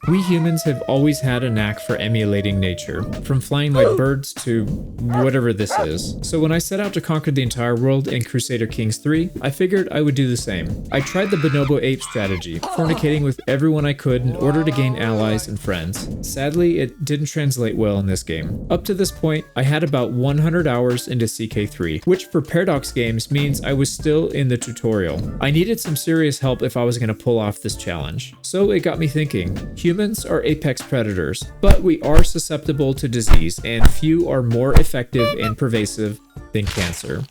We humans have always had a knack for emulating nature, from flying like birds to whatever this is. So when I set out to conquer the entire world in Crusader Kings 3, I figured I would do the same. I tried the bonobo ape strategy, fornicating with everyone I could in order to gain allies and friends. Sadly, it didn't translate well in this game. Up to this point, I had about 100 hours into CK3, which for Paradox games means I was still in the tutorial. I needed some serious help if I was going to pull off this challenge. So it got me thinking. Humans are apex predators, but we are susceptible to disease, and few are more effective and pervasive than cancer.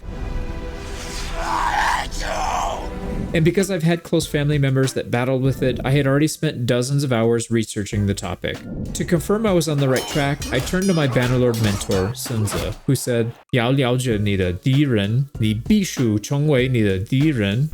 And because I've had close family members that battled with it, I had already spent dozens of hours researching the topic. To confirm I was on the right track, I turned to my Bannerlord mentor, Sun Tzu, who said, 要了解你的敌人，你必须成为你的敌人.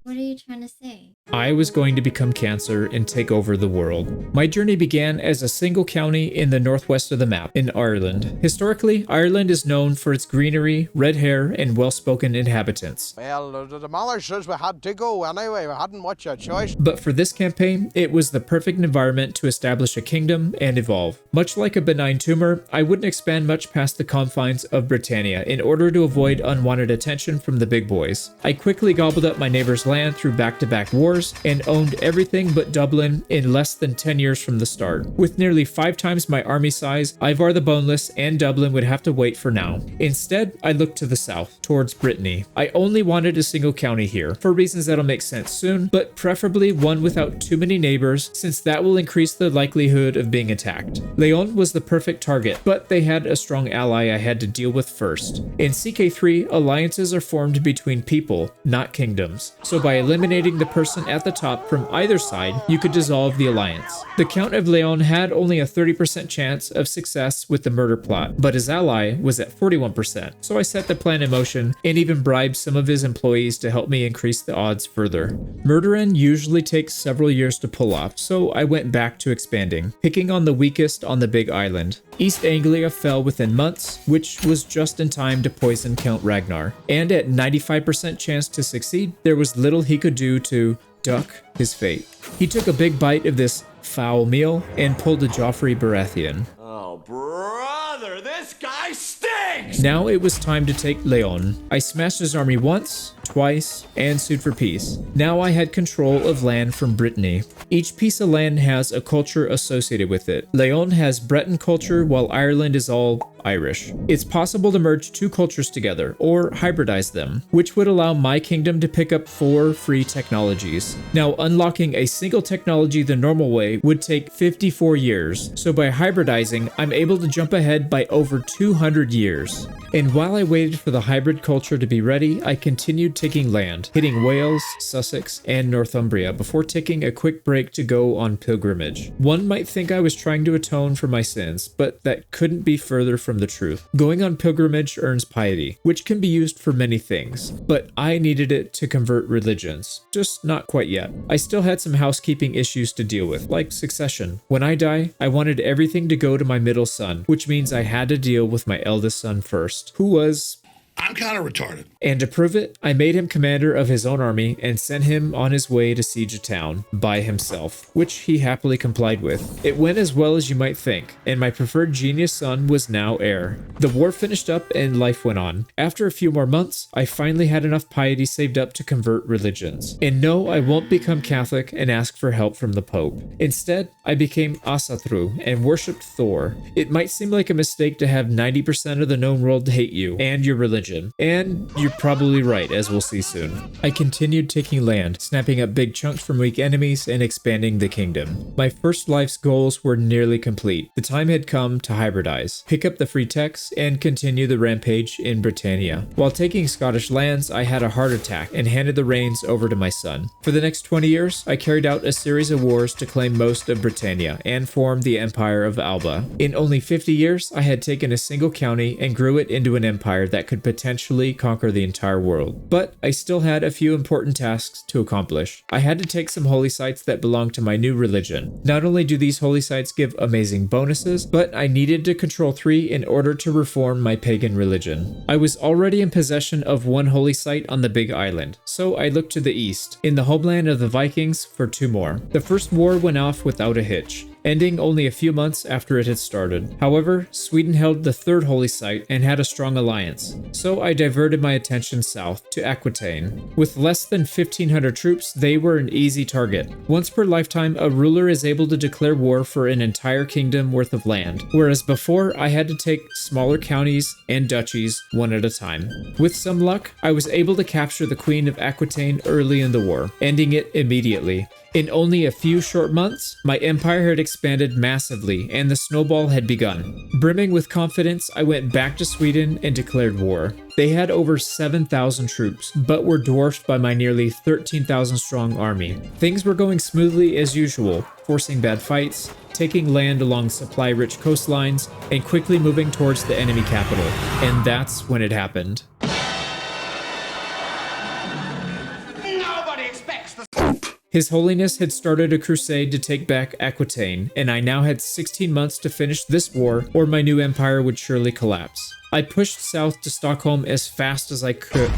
What are you trying to say? I was going to become cancer and take over the world. My journey began as a single county in the northwest of the map, in Ireland. Historically, Ireland is known for its greenery, red hair, and well-spoken inhabitants. Well, the demolishers, we had to go anyway, we hadn't much a choice. But for this campaign, it was the perfect environment to establish a kingdom and evolve. Much like a benign tumor, I wouldn't expand much past the confines of Britannia in order to avoid unwanted attention from the big boys. I quickly gobbled up my neighbor's land through back-to-back wars and owned everything but Dublin in less than 10 years from the start. With nearly 5 times my army size, Ivar the Boneless and Dublin would have to wait for now. Instead, I looked to the south, towards Brittany. I only wanted a single county here, for reasons that'll make sense soon, but preferably one without too many neighbors, since that will increase the likelihood of being attacked. Leon was the perfect target, but they had a strong ally I had to deal with first. In CK3, alliances are formed between people, not kingdoms. So by eliminating the person at the top from either side, you could dissolve the alliance. The Count of Leon had only a 30% chance of success with the murder plot, but his ally was at 41%. So I set the plan in motion and even bribed some of his employees to help me increase the odds further. Murdering usually takes several years to pull off, so I went back to expanding, picking on the weakest on the big island. East Anglia fell within months, which was just in time to poison Count Ragnar. And at 95% chance to succeed, there was little he could do to duck his fate. He took a big bite of this foul meal and pulled a Joffrey Baratheon. Oh, brother, this guy stinks! Now it was time to take Leon. I smashed his army once, twice, and sued for peace. Now I had control of land from Brittany. Each piece of land has a culture associated with it. Leon has Breton culture, while Ireland is all Irish. It's possible to merge 2 cultures together, or hybridize them, which would allow my kingdom to pick up 4 free technologies. Now, unlocking a single technology the normal way would take 54 years, so by hybridizing, I'm able to jump ahead by over 200 years. And while I waited for the hybrid culture to be ready, I continued taking land, hitting Wales, Sussex, and Northumbria before taking a quick break to go on pilgrimage. One might think I was trying to atone for my sins, but that couldn't be further from the truth. Going on pilgrimage earns piety, which can be used for many things, but I needed it to convert religions. Just not quite yet. I still had some housekeeping issues to deal with, like succession. When I die, I wanted everything to go to my middle son, which means I had to deal with my eldest son first, who was... I'm kind of retarded. And to prove it, I made him commander of his own army and sent him on his way to siege a town by himself, which he happily complied with. It went as well as you might think, and my preferred genius son was now heir. The war finished up and life went on. After a few more months, I finally had enough piety saved up to convert religions. And no, I won't become Catholic and ask for help from the Pope. Instead, I became Asatru and worshipped Thor. It might seem like a mistake to have 90% of the known world hate you and your religion. And you're probably right, as we'll see soon. I continued taking land, snapping up big chunks from weak enemies, and expanding the kingdom. My first life's goals were nearly complete. The time had come to hybridize, pick up the free techs, and continue the rampage in Britannia. While taking Scottish lands, I had a heart attack and handed the reins over to my son. For the next 20 years, I carried out a series of wars to claim most of Britannia and form the Empire of Alba. In only 50 years, I had taken a single county and grew it into an empire that could potentially conquer the entire world. But I still had a few important tasks to accomplish. I had to take some holy sites that belonged to my new religion. Not only do these holy sites give amazing bonuses, but I needed to control 3 in order to reform my pagan religion. I was already in possession of 1 holy site on the Big Island, so I looked to the east, in the homeland of the Vikings, for 2 more. The first war went off without a hitch, ending only a few months after it had started. However, Sweden held the 3rd holy site and had a strong alliance, so I diverted my attention south to Aquitaine. With less than 1,500 troops, they were an easy target. Once per lifetime, a ruler is able to declare war for an entire kingdom worth of land, whereas before I had to take smaller counties and duchies one at a time. With some luck, I was able to capture the Queen of Aquitaine early in the war, ending it immediately. In only a few short months, my empire had expanded massively and the snowball had begun. Brimming with confidence, I went back to Sweden and declared war. They had over 7,000 troops, but were dwarfed by my nearly 13,000 strong army. Things were going smoothly as usual, forcing bad fights, taking land along supply-rich coastlines, and quickly moving towards the enemy capital. And that's when it happened. His Holiness had started a crusade to take back Aquitaine, and I now had 16 months to finish this war, or my new empire would surely collapse. I pushed south to Stockholm as fast as I could.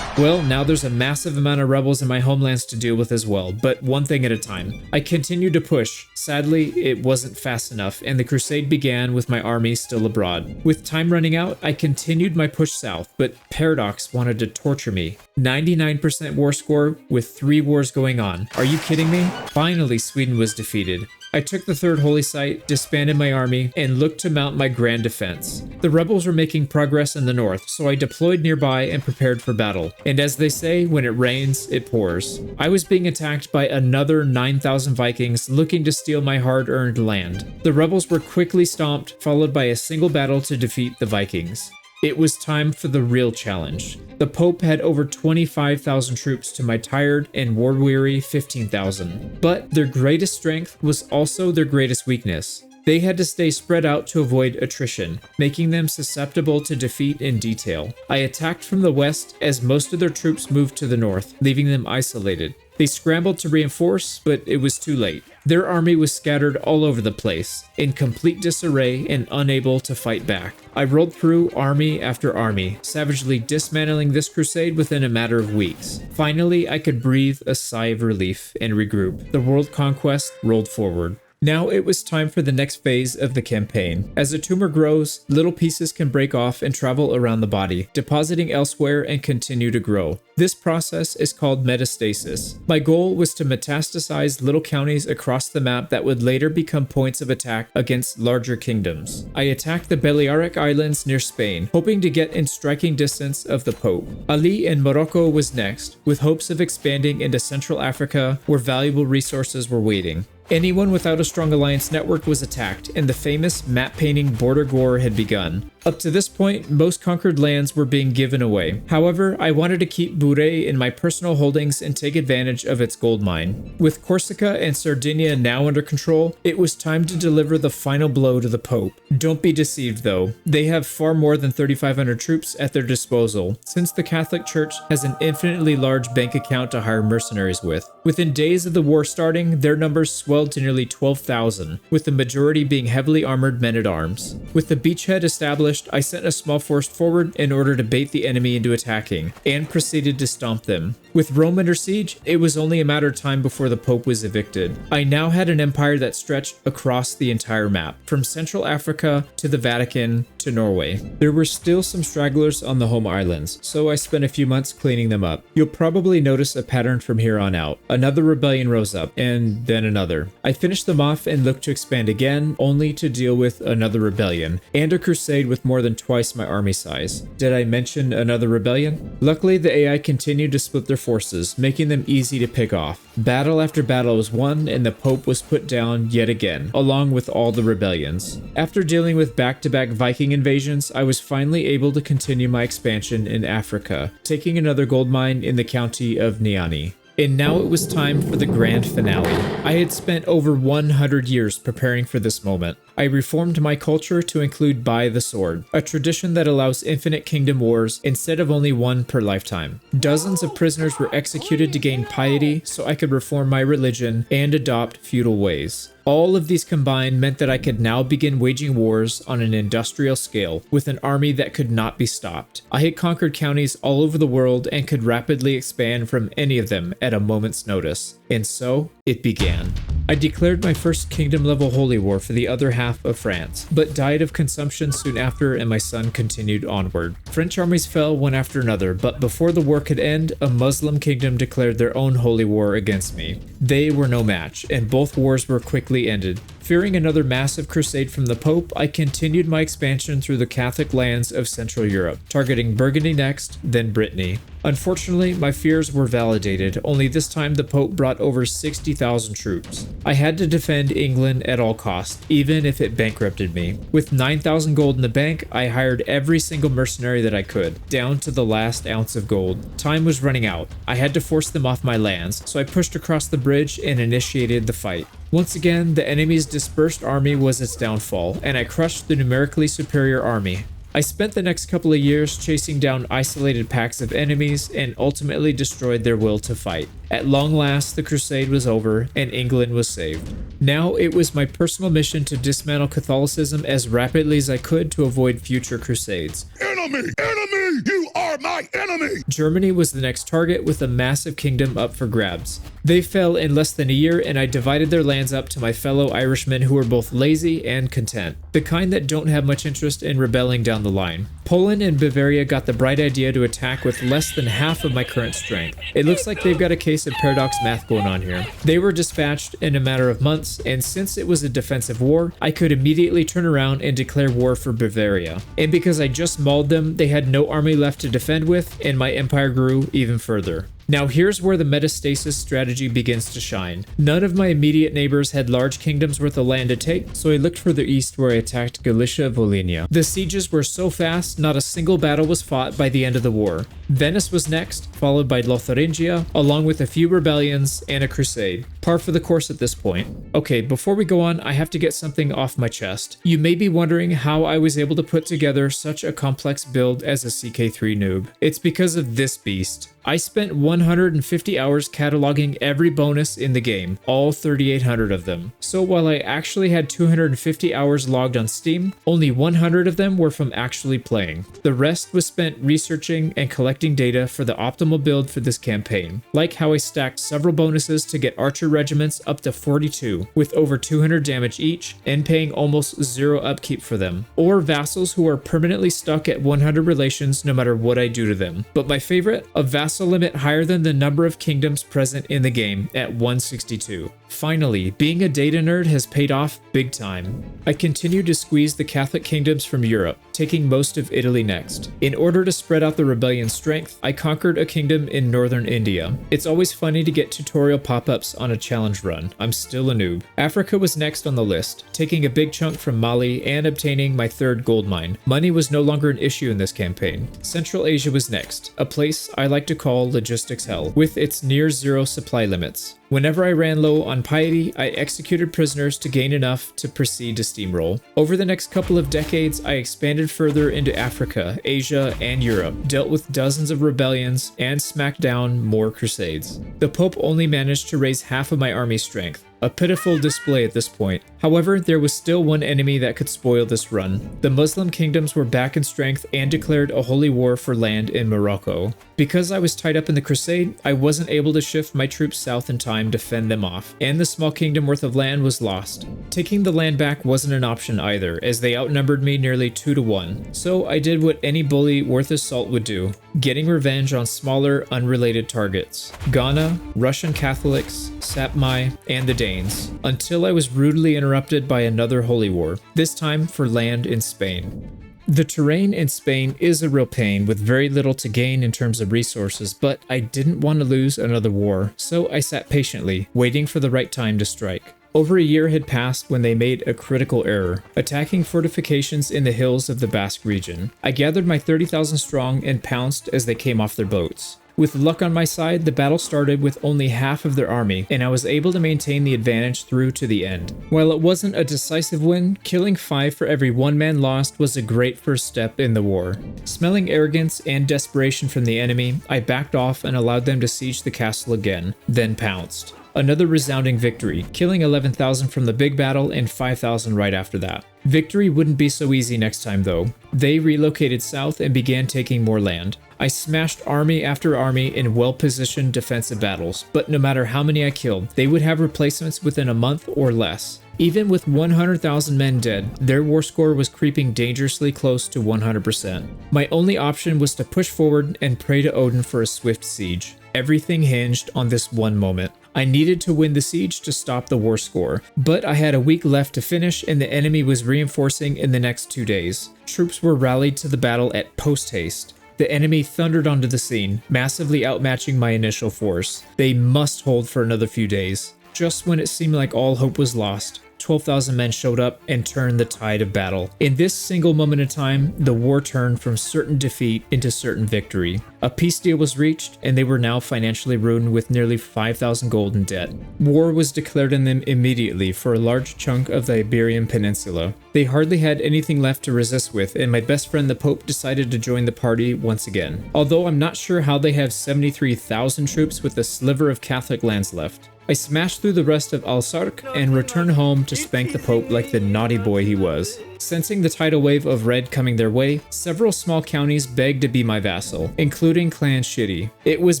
Well, now there's a massive amount of rebels in my homelands to deal with as well, but one thing at a time. I continued to push. Sadly, it wasn't fast enough, and the crusade began with my army still abroad. With time running out, I continued my push south, but Paradox wanted to torture me. 99% war score with 3 wars going on. Are you kidding me? Finally, Sweden was defeated. I took the 3rd holy site, disbanded my army, and looked to mount my grand defense. The rebels were making progress in the north, so I deployed nearby and prepared for battle. And as they say, when it rains, it pours. I was being attacked by another 9,000 Vikings looking to steal my hard-earned land. The rebels were quickly stomped, followed by a single battle to defeat the Vikings. It was time for the real challenge. The Pope had over 25,000 troops to my tired and war-weary 15,000. But their greatest strength was also their greatest weakness. They had to stay spread out to avoid attrition, making them susceptible to defeat in detail. I attacked from the west as most of their troops moved to the north, leaving them isolated. They scrambled to reinforce, but it was too late. Their army was scattered all over the place, in complete disarray and unable to fight back. I rolled through army after army, savagely dismantling this crusade within a matter of weeks. Finally, I could breathe a sigh of relief and regroup. The world conquest rolled forward. Now it was time for the next phase of the campaign. As a tumor grows, little pieces can break off and travel around the body, depositing elsewhere and continue to grow. This process is called metastasis. My goal was to metastasize little counties across the map that would later become points of attack against larger kingdoms. I attacked the Balearic Islands near Spain, hoping to get in striking distance of the Pope. Ali in Morocco was next, with hopes of expanding into Central Africa where valuable resources were waiting. Anyone without a strong alliance network was attacked, and the famous map-painting border war had begun. Up to this point, most conquered lands were being given away. However, I wanted to keep Bourret in my personal holdings and take advantage of its gold mine. With Corsica and Sardinia now under control, it was time to deliver the final blow to the Pope. Don't be deceived though, they have far more than 3,500 troops at their disposal, since the Catholic Church has an infinitely large bank account to hire mercenaries with. Within days of the war starting, their numbers swelled to nearly 12,000, with the majority being heavily armored men-at-arms. With the beachhead established, I sent a small force forward in order to bait the enemy into attacking, and proceeded to stomp them. With Rome under siege, it was only a matter of time before the Pope was evicted. I now had an empire that stretched across the entire map, from Central Africa to the Vatican to Norway. There were still some stragglers on the home islands, so I spent a few months cleaning them up. You'll probably notice a pattern from here on out. Another rebellion rose up, and then another. I finished them off and looked to expand again, only to deal with another rebellion, and a crusade with more than twice my army size. Did I mention another rebellion? Luckily, the AI continued to split their forces, making them easy to pick off. Battle after battle was won, and the Pope was put down yet again, along with all the rebellions. After dealing with back-to-back Viking invasions, I was finally able to continue my expansion in Africa, taking another gold mine in the county of Niani. And now it was time for the grand finale. I had spent over 100 years preparing for this moment. I reformed my culture to include by the sword, a tradition that allows infinite kingdom wars instead of only one per lifetime. Dozens of prisoners were executed to gain piety so I could reform my religion and adopt feudal ways. All of these combined meant that I could now begin waging wars on an industrial scale with an army that could not be stopped. I had conquered counties all over the world and could rapidly expand from any of them at a moment's notice. And so, it began. I declared my first kingdom level holy war for the other half of France, but died of consumption soon after and my son continued onward. French armies fell one after another, but before the war could end, a Muslim kingdom declared their own holy war against me. They were no match, and both wars were quickly ended. Fearing another massive crusade from the Pope, I continued my expansion through the Catholic lands of Central Europe, targeting Burgundy next, then Brittany. Unfortunately, my fears were validated, only this time the Pope brought over 60,000 troops. I had to defend England at all costs, even if it bankrupted me. With 9,000 gold in the bank, I hired every single mercenary that I could, down to the last ounce of gold. Time was running out. I had to force them off my lands, so I pushed across the bridge and initiated the fight. Once again, the enemy's dispersed army was its downfall, and I crushed the numerically superior army. I spent the next couple of years chasing down isolated packs of enemies and ultimately destroyed their will to fight. At long last, the crusade was over and England was saved. Now it was my personal mission to dismantle Catholicism as rapidly as I could to avoid future crusades. Enemy! Enemy! You are my enemy! Germany was the next target with a massive kingdom up for grabs. They fell in less than a year and I divided their lands up to my fellow Irishmen who were both lazy and content. The kind that don't have much interest in rebelling down the line. Poland and Bavaria got the bright idea to attack with less than half of my current strength. It looks like they've got a case of paradox math going on here. They were dispatched in a matter of months, and since it was a defensive war, I could immediately turn around and declare war for Bavaria. And because I just mauled them, they had no army left to defend with, and my empire grew even further. Now here's where the metastasis strategy begins to shine. None of my immediate neighbors had large kingdoms worth of land to take, so I looked further east where I attacked Galicia-Volhynia. The sieges were so fast, not a single battle was fought by the end of the war. Venice was next, followed by Lotharingia, along with a few rebellions and a crusade. Par for the course at this point. Okay, before we go on, I have to get something off my chest. You may be wondering how I was able to put together such a complex build as a CK3 noob. It's because of this beast. I spent 150 hours cataloging every bonus in the game, all 3,800 of them. So while I actually had 250 hours logged on Steam, only 100 of them were from actually playing. The rest was spent researching and collecting data for the optimal build for this campaign, like how I stacked several bonuses to get archer regiments up to 42, with over 200 damage each, and paying almost zero upkeep for them, or vassals who are permanently stuck at 100 relations no matter what I do to them. But my favorite, a vassal limit higher than the number of kingdoms present in the game at 162. Finally, being a data nerd has paid off big time. I continued to squeeze the Catholic kingdoms from Europe, taking most of Italy next. In order to spread out the rebellion's strength, I conquered a kingdom in northern India. It's always funny to get tutorial pop-ups on a challenge run. I'm still a noob. Africa was next on the list, taking a big chunk from Mali and obtaining my third gold mine. Money was no longer an issue in this campaign. Central Asia was next, a place I like to call logistics hell, with its near zero supply limits. Whenever I ran low on piety, I executed prisoners to gain enough to proceed to steamroll. Over the next couple of decades, I expanded further into Africa, Asia, and Europe, dealt with dozens of rebellions, and smacked down more crusades. The Pope only managed to raise half of my army's strength. A pitiful display at this point. However, there was still one enemy that could spoil this run. The Muslim kingdoms were back in strength and declared a holy war for land in Morocco. Because I was tied up in the crusade, I wasn't able to shift my troops south in time to fend them off, and the small kingdom worth of land was lost. Taking the land back wasn't an option either, as they outnumbered me nearly 2 to 1. So I did what any bully worth his salt would do, getting revenge on smaller, unrelated targets. Ghana, Russian Catholics, Sapmi, and the Danes, until I was rudely interrupted by another holy war, this time for land in Spain. The terrain in Spain is a real pain with very little to gain in terms of resources, but I didn't want to lose another war, so I sat patiently, waiting for the right time to strike. Over a year had passed when they made a critical error, attacking fortifications in the hills of the Basque region. I gathered my 30,000 strong and pounced as they came off their boats. With luck on my side, the battle started with only half of their army, and I was able to maintain the advantage through to the end. While it wasn't a decisive win, killing 5 for every 1 man lost was a great first step in the war. Smelling arrogance and desperation from the enemy, I backed off and allowed them to siege the castle again, then pounced. Another resounding victory, killing 11,000 from the big battle and 5,000 right after that. Victory wouldn't be so easy next time though. They relocated south and began taking more land. I smashed army after army in well-positioned defensive battles, but no matter how many I killed, they would have replacements within a month or less. Even with 100,000 men dead, their war score was creeping dangerously close to 100%. My only option was to push forward and pray to Odin for a swift siege. Everything hinged on this one moment. I needed to win the siege to stop the war score, but I had a week left to finish and the enemy was reinforcing in the next 2 days. Troops were rallied to the battle at post-haste. The enemy thundered onto the scene, massively outmatching my initial force. They must hold for another few days. Just when it seemed like all hope was lost, 12,000 men showed up and turned the tide of battle. In this single moment of time, the war turned from certain defeat into certain victory. A peace deal was reached, and they were now financially ruined with nearly 5,000 gold in debt. War was declared on them immediately for a large chunk of the Iberian Peninsula. They hardly had anything left to resist with, and my best friend the Pope decided to join the party once again. Although I'm not sure how they have 73,000 troops with a sliver of Catholic lands left. I smashed through the rest of Alsark and returned home to spank the Pope like the naughty boy he was. Sensing the tidal wave of red coming their way, several small counties begged to be my vassal, including Clan Shitty. It was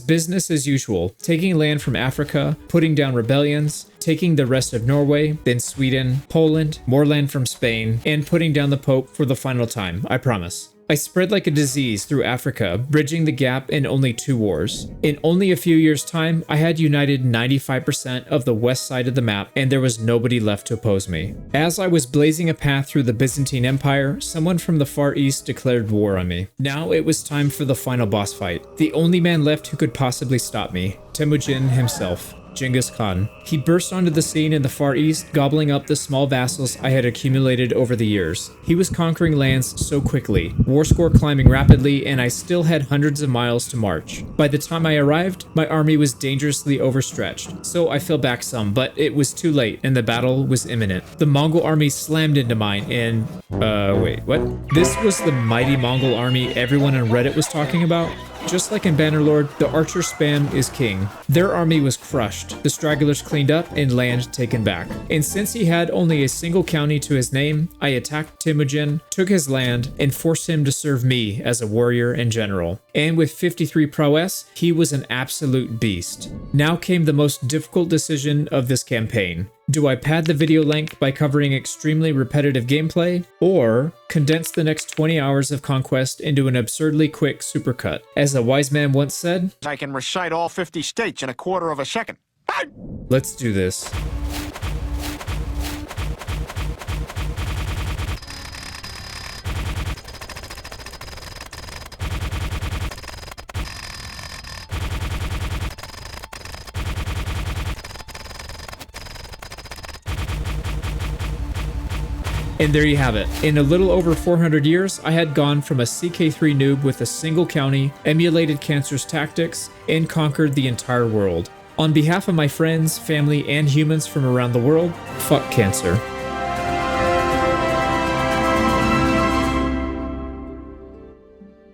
business as usual, taking land from Africa, putting down rebellions, taking the rest of Norway, then Sweden, Poland, more land from Spain, and putting down the Pope for the final time, I promise. I spread like a disease through Africa, bridging the gap in only 2 wars. In only a few years' time, I had united 95% of the west side of the map, and there was nobody left to oppose me. As I was blazing a path through the Byzantine Empire, someone from the Far East declared war on me. Now it was time for the final boss fight. The only man left who could possibly stop me, Temujin himself. Genghis Khan. He burst onto the scene in the Far East, gobbling up the small vassals I had accumulated over the years. He was conquering lands so quickly, war score climbing rapidly, and I still had hundreds of miles to march. By the time I arrived, my army was dangerously overstretched, so I fell back some, but it was too late and the battle was imminent. The Mongol army slammed into mine and... wait, what? This was the mighty Mongol army everyone on Reddit was talking about? Just like in Bannerlord, the archer spam is king. Their army was crushed, the stragglers cleaned up, and land taken back. And since he had only a single county to his name, I attacked Temujin, took his land, and forced him to serve me as a warrior and general. And with 53 prowess, he was an absolute beast. Now came the most difficult decision of this campaign. Do I pad the video length by covering extremely repetitive gameplay, or condense the next 20 hours of conquest into an absurdly quick supercut? As a wise man once said, I can recite all 50 states in a quarter of a second. let's do this. And there you have it. In a little over 400 years, I had gone from a CK3 noob with a single county, emulated Cancer's tactics, and conquered the entire world. On behalf of my friends, family, and humans from around the world, fuck Cancer.